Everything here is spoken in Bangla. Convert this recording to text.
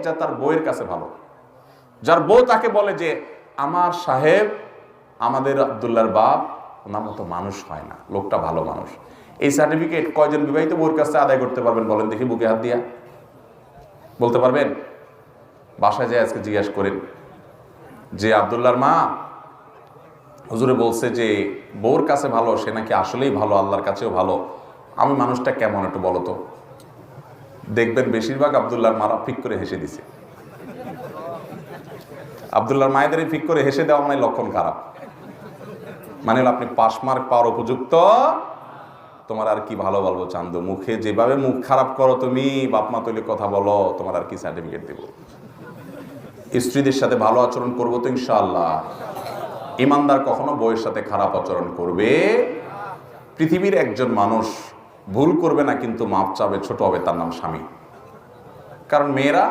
যা তার বউয়ের কাছে ভালো, যার বউ তাকে বলে যে আমার সাহেব, আমাদের আব্দুল্লাহর বাপ ওনার মতো মানুষ হয় না, লোকটা ভালো মানুষ। এই সার্টিফিকেট কয়জন বিবাহিত বউয়ের কাছে আদায় করতে পারবেন বলেন দেখি, বুকে হাত দিয়া বলতে পারবেন? বাসায় যায় আজকে জিজ্ঞেস করেন যে আব্দুল্লাহর মা, হুজুরে বলছে যে বউর কাছে ভালো, সে নাকি আসলেই ভালো, আল্লাহর কাছেও ভালো, আমি মানুষটা কেমন একটু বলো তো। দেখবেন বেশিরভাগ আব্দুল্লাহর মারা ফিক করে হেসে দিছে। আব্দুল্লাহর মায়েদের ফিক করে হেসে দেওয়া মানে লক্ষণ খারাপ, মানে হলো আপনি পাস মার্ক পাওয়ার উপযুক্ত, তোমার আর কি ভালো বলবো চান্দু, মুখে যেভাবে মুখ খারাপ করো তুমি, বাপ মা তৈরি কথা বলো, তোমার আর কি সার্টিফিকেট দেব। স্ত্রীদের সাথে ভালো আচরণ করবো তো ইনশাআল্লাহ। ইমানদার কখনো বউয়ের সাথে খারাপ আচরণ করবে। পৃথিবীর একজন মানুষ ভুল করবে না কিন্তু মাপ চাবে, ছোট হবে, তার নাম স্বামী। কারণ মেয়েরা